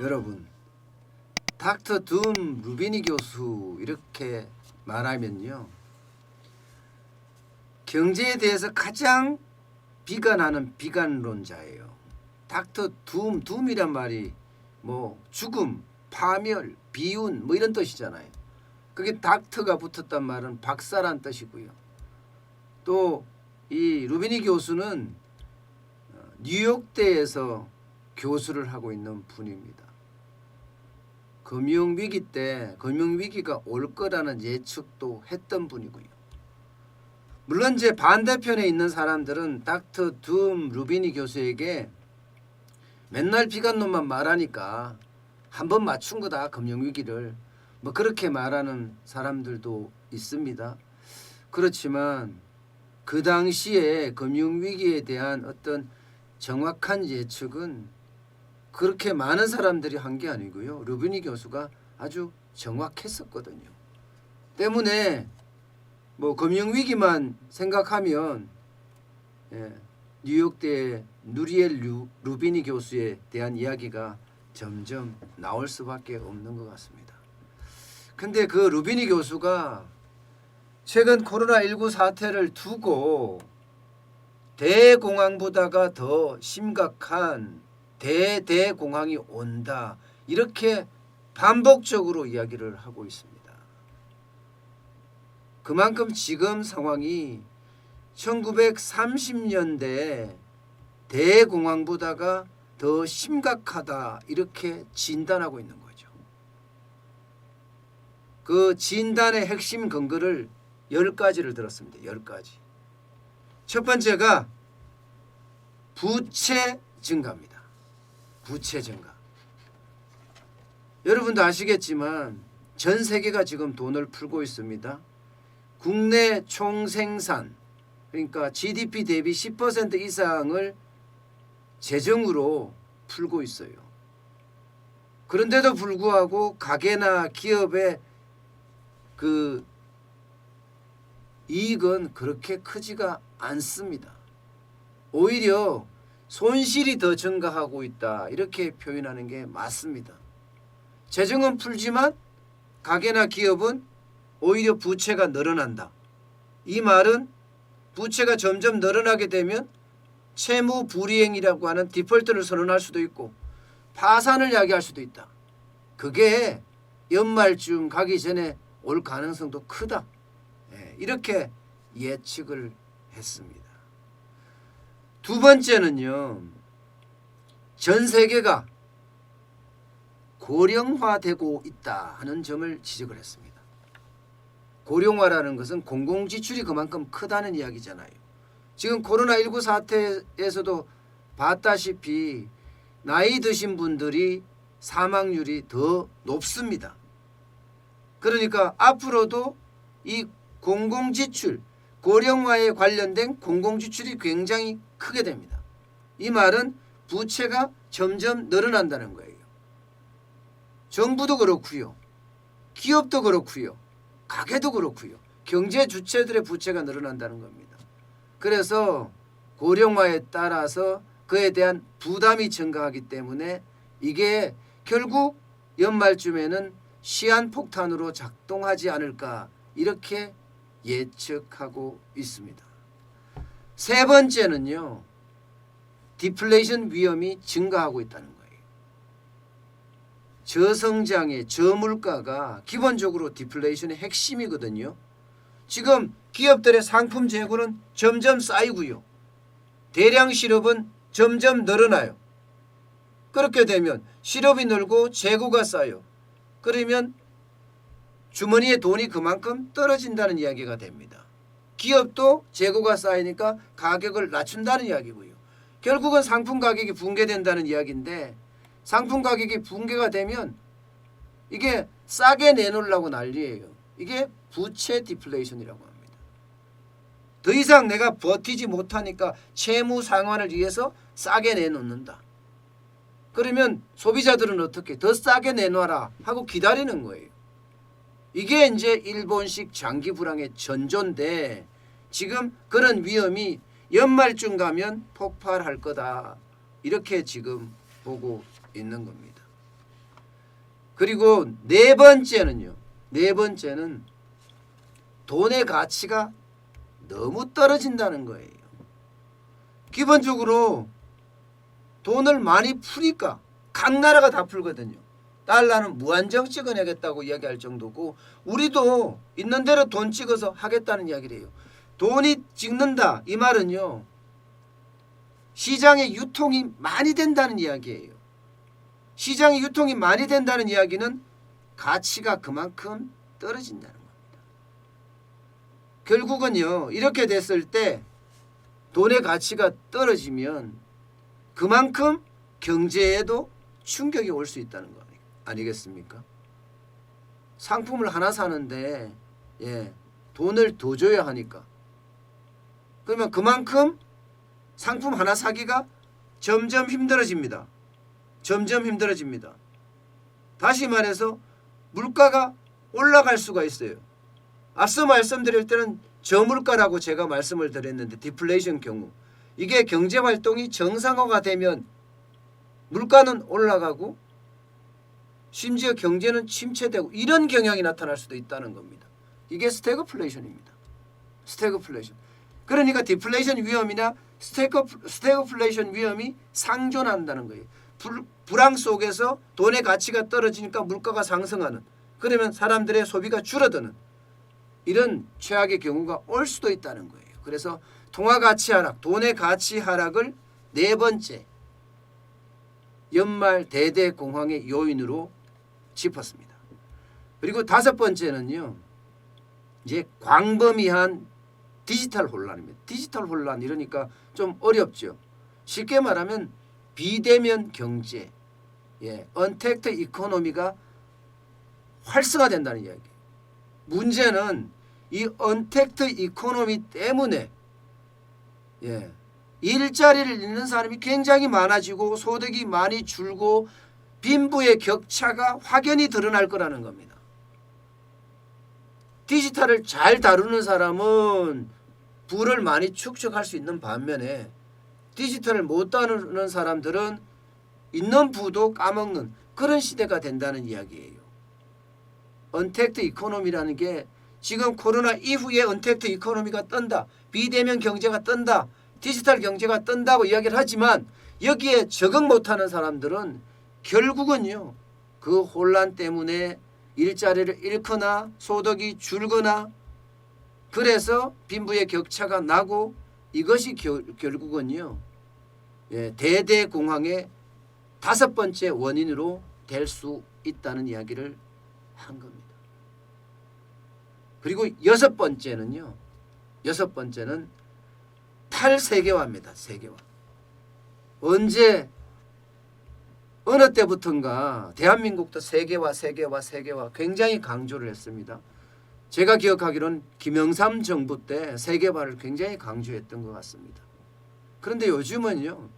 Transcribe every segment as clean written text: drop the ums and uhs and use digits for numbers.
여러분, 닥터 둠 루비니 교수 이렇게 말하면요, 경제에 대해서 가장 비관하는 비관론자예요. 닥터 둠이란 말이 뭐 죽음, 파멸, 비운 뭐 이런 뜻이잖아요. 그게 닥터가 붙었단 말은 박사란 뜻이고요. 또 이 루비니 교수는 뉴욕대에서 교수를 하고 있는 분입니다. 금융위기 때 금융위기가 올 거라는 예측도 했던 분이고요. 물론 이제 반대편에 있는 사람들은 닥터 둠 루비니 교수에게 맨날 비관론만 말하니까 한번 맞춘 거다 금융위기를, 뭐 그렇게 말하는 사람들도 있습니다. 그렇지만 그 당시에 금융위기에 대한 어떤 정확한 예측은 그렇게 많은 사람들이 한 게 아니고요. 루비니 교수가 아주 정확했었거든요. 때문에 뭐 금융위기만 생각하면 뉴욕대 누리엘 루비니 교수에 대한 이야기가 점점 나올 수밖에 없는 것 같습니다. 근데 그 루비니 교수가 최근 코로나19 사태를 두고 대공황보다가 더 심각한 대대공황이 온다, 이렇게 반복적으로 이야기를 하고 있습니다. 그만큼 지금 상황이 1930년대 대공황보다가 더 심각하다, 이렇게 진단하고 있는 거죠. 그 진단의 핵심 근거를 10가지를 들었습니다. 10가지. 첫 번째가 부채 증가입니다. 부채 증가. 여러분도 아시겠지만 전 세계가 지금 돈을 풀고 있습니다. 국내 총생산, 그러니까 GDP 대비 10% 이상을 재정으로 풀고 있어요. 그런데도 불구하고 가계나 기업의 그 이익은 그렇게 크지가 않습니다. 오히려 손실이 더 증가하고 있다, 이렇게 표현하는 게 맞습니다. 재정은 풀지만 가계나 기업은 오히려 부채가 늘어난다. 이 말은 부채가 점점 늘어나게 되면 채무 불이행이라고 하는 디폴트를 선언할 수도 있고 파산을 야기할 수도 있다. 그게 연말쯤 가기 전에 올 가능성도 크다, 이렇게 예측을 했습니다. 두 번째는요, 전 세계가 고령화되고 있다 하는 점을 지적을 했습니다. 고령화라는 것은 공공지출이 그만큼 크다는 이야기잖아요. 지금 코로나19 사태에서도 봤다시피 나이 드신 분들이 사망률이 더 높습니다. 그러니까 앞으로도 이 공공지출, 고령화에 관련된 공공지출이 굉장히 크게 됩니다. 이 말은 부채가 점점 늘어난다는 거예요. 정부도 그렇고요, 기업도 그렇고요, 가게도 그렇고요, 경제 주체들의 부채가 늘어난다는 겁니다. 그래서 고령화에 따라서 그에 대한 부담이 증가하기 때문에 이게 결국 연말쯤에는 시한폭탄으로 작동하지 않을까, 이렇게 예측하고 있습니다. 세 번째는요, 디플레이션 위험이 증가하고 있다는 거예요. 저성장의 저물가가 기본적으로 디플레이션의 핵심이거든요. 지금 기업들의 상품 재고는 점점 쌓이고요, 대량 실업은 점점 늘어나요. 그렇게 되면 실업이 늘고 재고가 쌓여, 그러면 주머니에 돈이 그만큼 떨어진다는 이야기가 됩니다. 기업도 재고가 쌓이니까 가격을 낮춘다는 이야기고요. 결국은 상품 가격이 붕괴된다는 이야기인데, 상품 가격이 붕괴가 되면 이게 싸게 내놓으려고 난리예요. 이게 부채 디플레이션이라고 합니다. 더 이상 내가 버티지 못하니까 채무 상환을 위해서 싸게 내놓는다. 그러면 소비자들은 어떻게 더 싸게 내놔라 하고 기다리는 거예요. 이게 이제 일본식 장기 불황의 전조인데 지금 그런 위험이 연말쯤 가면 폭발할 거다. 이렇게 지금 보고 있는 겁니다. 그리고 네 번째는요. 네 번째는 돈의 가치가 너무 떨어진다는 거예요. 기본적으로 돈을 많이 푸니까 각 나라가 다 풀거든요. 달러는 무한정 찍어내겠다고 이야기할 정도고 우리도 있는 대로 돈 찍어서 하겠다는 이야기를 해요. 돈이 찍는다 이 말은요. 시장에 유통이 많이 된다는 이야기예요. 시장에 유통이 많이 된다는 이야기는 가치가 그만큼 떨어진다는 겁니다. 결국은요. 이렇게 됐을 때 돈의 가치가 떨어지면 그만큼 경제에도 충격이 올 수 있다는 거 아니겠습니까? 상품을 하나 사는데 돈을 더 줘야 하니까 그러면 그만큼 상품 하나 사기가 점점 힘들어집니다. 점점 힘들어집니다. 다시 말해서 물가가 올라갈 수가 있어요. 앞서 말씀드릴 때는 저물가라고 제가 말씀을 드렸는데 디플레이션 경우 이게 경제활동이 정상화가 되면 물가는 올라가고 심지어 경제는 침체되고 이런 경향이 나타날 수도 있다는 겁니다. 이게 스태그플레이션입니다. 스태그플레이션. 그러니까 디플레이션 위험이나 스태그플레이션 위험이 상존한다는 거예요. 불황 속에서 돈의 가치가 떨어지니까 물가가 상승하는 그러면 사람들의 소비가 줄어드는 이런 최악의 경우가 올 수도 있다는 거예요. 그래서 통화가치 하락, 돈의 가치 하락을 네 번째 연말 대대공황의 요인으로 짚었습니다. 그리고 다섯 번째는요. 이제 광범위한 디지털 혼란입니다. 디지털 혼란 이러니까 좀 어렵죠. 쉽게 말하면 비대면 경제, 언택트 이코노미가 활성화된다는 이야기예요. 문제는 이 언택트 이코노미 때문에 일자리를 잃는 사람이 굉장히 많아지고 소득이 많이 줄고 빈부의 격차가 확연히 드러날 거라는 겁니다. 디지털을 잘 다루는 사람은 부를 많이 축적할 수 있는 반면에 디지털을 못 다루는 사람들은 있는 부도 까먹는 그런 시대가 된다는 이야기예요. 언택트 이코노미라는 게 지금 코로나 이후에 언택트 이코노미가 뜬다. 비대면 경제가 뜬다. 디지털 경제가 뜬다고 이야기를 하지만 여기에 적응 못하는 사람들은 결국은요. 그 혼란 때문에 일자리를 잃거나 소득이 줄거나 그래서 빈부의 격차가 나고 이것이 결국은요. 대대공황의 다섯 번째 원인으로 될 수 있다는 이야기를 한 겁니다. 그리고 여섯 번째는 탈세계화입니다. 세계화. 언제 어느 때부턴가 대한민국도 세계화 굉장히 강조를 했습니다. 제가 기억하기로는 김영삼 정부 때 세계화를 굉장히 강조했던 것 같습니다. 그런데 요즘은요.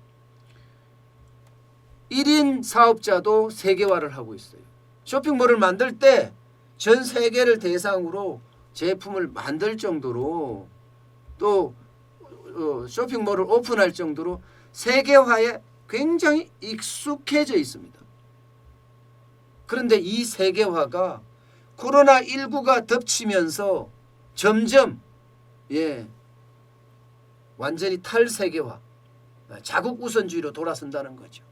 1인 사업자도 세계화를 하고 있어요. 쇼핑몰을 만들 때 전 세계를 대상으로 제품을 만들 정도로 또 쇼핑몰을 오픈할 정도로 세계화에 굉장히 익숙해져 있습니다. 그런데 이 세계화가 코로나19가 덮치면서 점점 완전히 탈세계화, 자국 우선주의로 돌아선다는 거죠.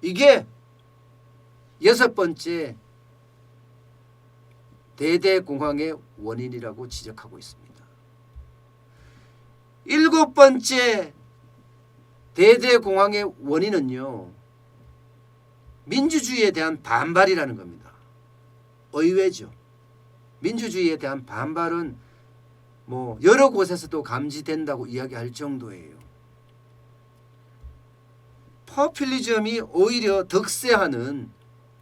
이게 여섯 번째 대대공황의 원인이라고 지적하고 있습니다. 일곱 번째 대대공황의 원인은요. 민주주의에 대한 반발이라는 겁니다. 의외죠. 민주주의에 대한 반발은 여러 곳에서도 감지된다고 이야기할 정도예요. 포퓰리즘이 오히려 득세하는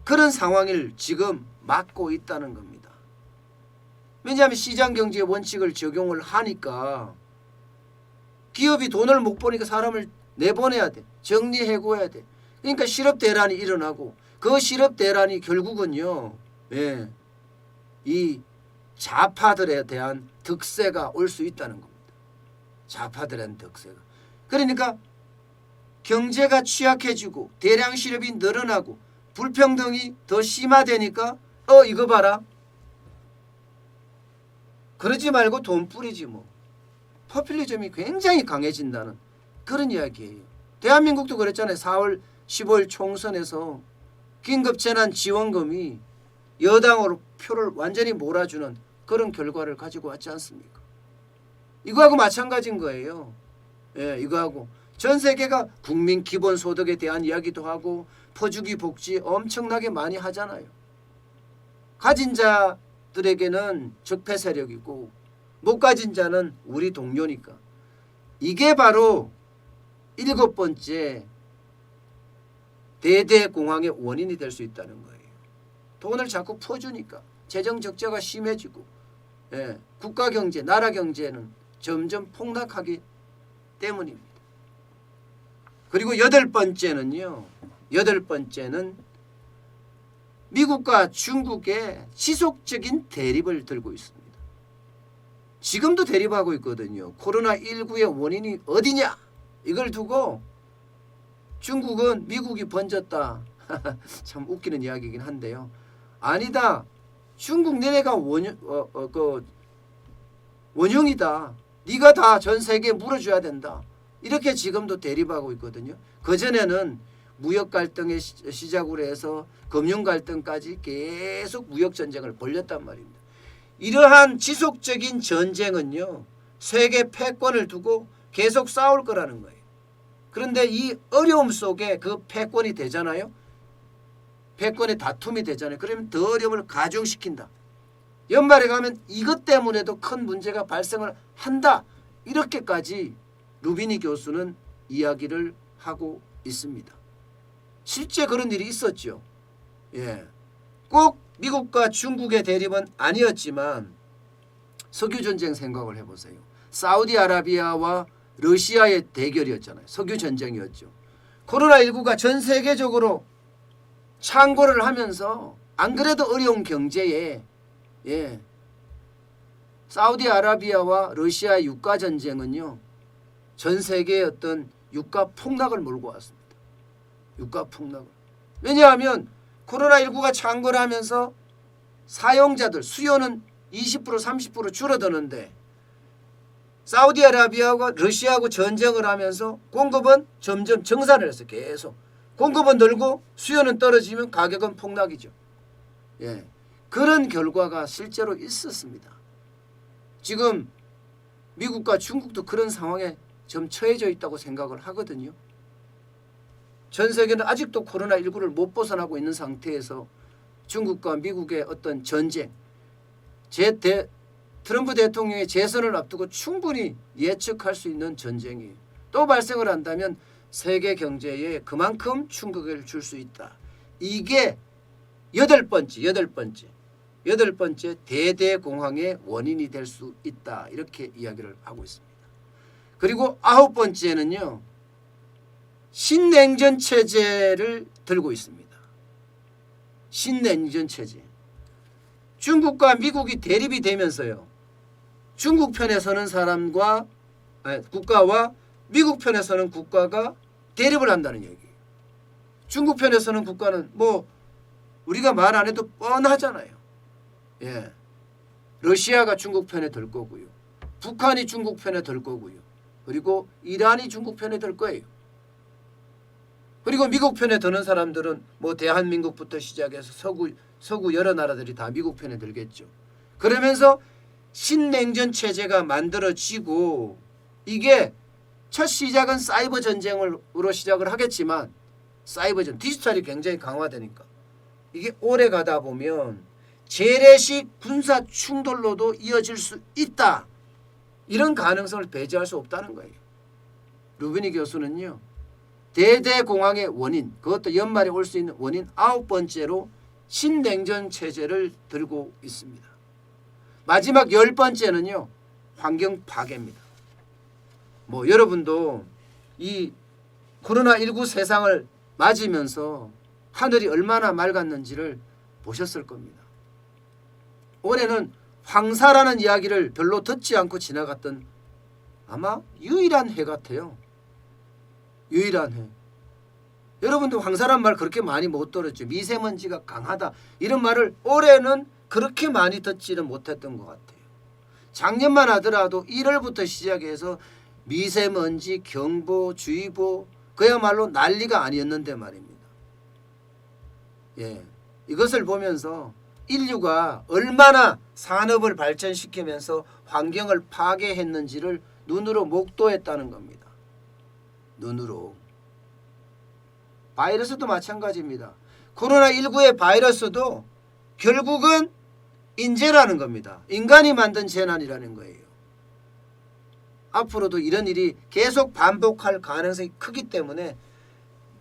그런 상황을 지금 맞고 있다는 겁니다. 왜냐하면 시장경제의 원칙을 적용을 하니까 기업이 돈을 못 버니까 사람을 내보내야 돼. 정리해고해야 돼. 그러니까 실업대란이 일어나고 그 실업대란이 결국은요. 이 좌파들에 대한 득세가 올 수 있다는 겁니다. 좌파들에 대한 득세가. 그러니까 경제가 취약해지고 대량 실업이 늘어나고 불평등이 더 심화되니까 이거 봐라. 그러지 말고 돈 뿌리지 뭐. 포퓰리즘이 굉장히 강해진다는 그런 이야기예요. 대한민국도 그랬잖아요. 4월 15일 총선에서 긴급재난지원금이 여당으로 표를 완전히 몰아주는 그런 결과를 가지고 왔지 않습니까? 이거하고 마찬가지인 거예요. 예, 이거하고 전 세계가 국민 기본소득에 대한 이야기도 하고 퍼주기 복지 엄청나게 많이 하잖아요. 가진 자들에게는 적폐 세력이고 못 가진 자는 우리 동료니까. 이게 바로 7번째 대대공황의 원인이 될 수 있다는 거예요. 돈을 자꾸 퍼주니까 재정 적자가 심해지고 국가 경제, 나라 경제는 점점 폭락하기 때문입니다. 그리고 8번째는요. 8번째는 미국과 중국의 지속적인 대립을 들고 있습니다. 지금도 대립하고 있거든요. 코로나19의 원인이 어디냐? 이걸 두고 중국은 미국이 번졌다. 참 웃기는 이야기이긴 한데요. 아니다. 중국 너네가 원흉이다. 네가 다 전 세계에 물어줘야 된다. 이렇게 지금도 대립하고 있거든요. 그전에는 무역 갈등의 시작으로 해서 금융 갈등까지 계속 무역 전쟁을 벌였단 말입니다. 이러한 지속적인 전쟁은요. 세계 패권을 두고 계속 싸울 거라는 거예요. 그런데 이 어려움 속에 그 패권이 되잖아요. 패권의 다툼이 되잖아요. 그러면 더 어려움을 가중시킨다. 연말에 가면 이것 때문에도 큰 문제가 발생을 한다. 이렇게까지 루비니 교수는 이야기를 하고 있습니다. 실제 그런 일이 있었죠. 예. 꼭 미국과 중국의 대립은 아니었지만 석유전쟁 생각을 해보세요. 사우디아라비아와 러시아의 대결이었잖아요. 석유전쟁이었죠. 코로나19가 전 세계적으로 창궐을 하면서 안 그래도 어려운 경제에 사우디아라비아와 러시아의 유가전쟁은요. 전 세계의 어떤 유가 폭락을 몰고 왔습니다. 유가 폭락을. 왜냐하면 코로나19가 창궐하면서 사용자들 수요는 20% 30% 줄어드는데 사우디아라비아와 러시아하고 전쟁을 하면서 공급은 점점 정산을 했어요. 계속. 공급은 늘고 수요는 떨어지면 가격은 폭락이죠. 예. 그런 결과가 실제로 있었습니다. 지금 미국과 중국도 그런 상황에 좀 처해져 있다고 생각을 하거든요. 전 세계는 아직도 코로나19를 못 벗어나고 있는 상태에서 중국과 미국의 어떤 전쟁, 트럼프 대통령의 재선을 앞두고 충분히 예측할 수 있는 전쟁이 또 발생을 한다면 세계 경제에 그만큼 충격을 줄 수 있다. 이게 8번째 대대공황의 원인이 될 수 있다. 이렇게 이야기를 하고 있습니다. 그리고 9번째는요. 신냉전 체제를 들고 있습니다. 신냉전 체제. 중국과 미국이 대립이 되면서요. 중국 편에 서는 국가와 미국 편에 서는 국가가 대립을 한다는 얘기예요. 중국 편에 서는 국가는 뭐 우리가 말 안 해도 뻔하잖아요. 예. 러시아가 중국 편에 들 거고요. 북한이 중국 편에 들 거고요. 그리고 이란이 중국 편에 들 거예요. 그리고 미국 편에 드는 사람들은 뭐 대한민국부터 시작해서 서구 여러 나라들이 다 미국 편에 들겠죠. 그러면서 신냉전 체제가 만들어지고 이게 첫 시작은 사이버 전쟁으로 시작을 하겠지만 사이버전 디지털이 굉장히 강화되니까 이게 오래 가다 보면 재래식 군사 충돌로도 이어질 수 있다. 이런 가능성을 배제할 수 없다는 거예요. 루비니 교수는요. 대대공황의 원인, 그것도 연말에 올 수 있는 원인 9번째로 신냉전 체제를 들고 있습니다. 마지막 10번째는요. 환경 파괴입니다. 뭐 여러분도 이 코로나19 세상을 맞으면서 하늘이 얼마나 맑았는지를 보셨을 겁니다. 올해는 황사라는 이야기를 별로 듣지 않고 지나갔던 아마 유일한 해 같아요. 유일한 해. 여러분도 황사란 말 그렇게 많이 못 들었죠. 미세먼지가 강하다 이런 말을 올해는 그렇게 많이 듣지는 못했던 것 같아요. 작년만 하더라도 1월부터 시작해서 미세먼지 경보, 주의보 그야말로 난리가 아니었는데 말입니다. 예, 이것을 보면서 인류가 얼마나 산업을 발전시키면서 환경을 파괴했는지를 눈으로 목도했다는 겁니다. 눈으로. 바이러스도 마찬가지입니다. 코로나19의 바이러스도 결국은 인재라는 겁니다. 인간이 만든 재난이라는 거예요. 앞으로도 이런 일이 계속 반복할 가능성이 크기 때문에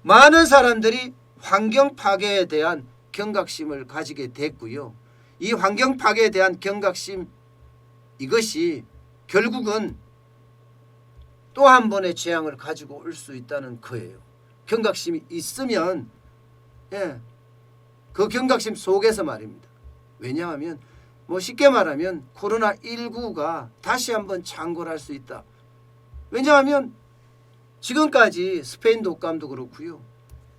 많은 사람들이 환경 파괴에 대한 경각심을 가지게 됐고요. 이 환경 파괴에 대한 경각심 이것이 결국은 또 한 번의 재앙을 가지고 올 수 있다는 거예요. 경각심이 있으면 그 경각심 속에서 말입니다. 왜냐하면 쉽게 말하면 코로나19가 다시 한번 창궐할 수 있다. 왜냐하면 지금까지 스페인 독감도 그렇고요.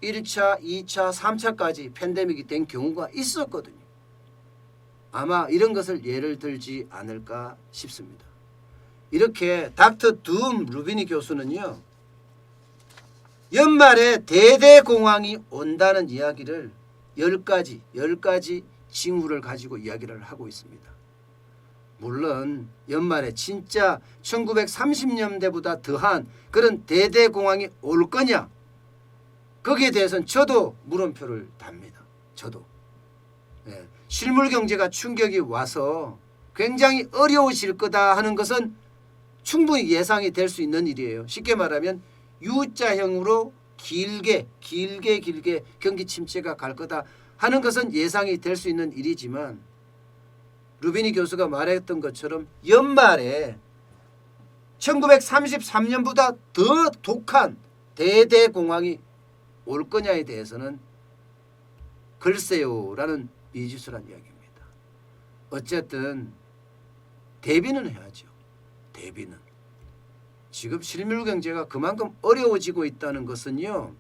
1차, 2차, 3차까지 팬데믹이 된 경우가 있었거든요. 아마 이런 것을 예를 들지 않을까 싶습니다. 이렇게 닥터 둠 루비니 교수는요. 연말에 대대공황이 온다는 이야기를 10가지 징후를 가지고 이야기를 하고 있습니다. 물론 연말에 진짜 1930년대보다 더한 그런 대대공황이 올 거냐 거기에 대해서는 저도 물음표를 답니다. 저도. 실물 경제가 충격이 와서 굉장히 어려워질 거다 하는 것은 충분히 예상이 될 수 있는 일이에요. 쉽게 말하면 U자형으로 길게 경기 침체가 갈 거다 하는 것은 예상이 될 수 있는 일이지만 루비니 교수가 말했던 것처럼 연말에 1933년보다 더 독한 대대공황이 올 거냐에 대해서는 글쎄요라는 미지수란 이야기입니다. 어쨌든 대비는 해야죠. 대비는. 지금 실물 경제가 그만큼 어려워지고 있다는 것은요.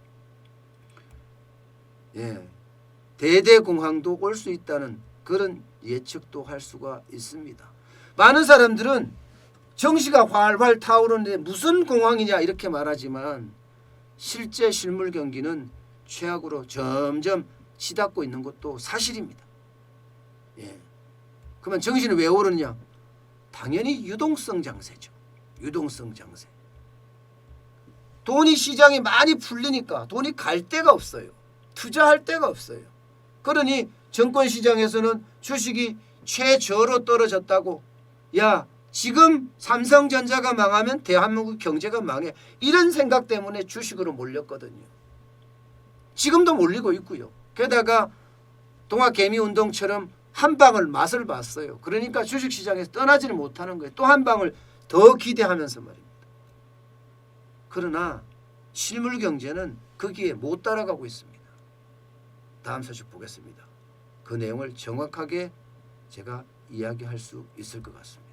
대대공황도 올 수 있다는 그런 예측도 할 수가 있습니다. 많은 사람들은 정시가 활활 타오르는데 무슨 공황이냐 이렇게 말하지만 실제 실물 경기는 최악으로 점점 치닫고 있는 것도 사실입니다. 그러면 정시는 왜 오르느냐? 당연히 유동성 장세죠. 유동성 장세. 돈이 시장이 많이 풀리니까 돈이 갈 데가 없어요. 투자할 데가 없어요. 그러니 증권시장에서는 주식이 최저로 떨어졌다고 야 지금 삼성전자가 망하면 대한민국 경제가 망해 이런 생각 때문에 주식으로 몰렸거든요. 지금도 몰리고 있고요. 게다가 동학개미운동처럼 한 방을 맛을 봤어요. 그러니까 주식시장에서 떠나지를 못하는 거예요. 또 한 방을 더 기대하면서 말입니다. 그러나 실물 경제는 거기에 못 따라가고 있습니다. 다음 소식 보겠습니다. 그 내용을 정확하게 제가 이야기할 수 있을 것 같습니다.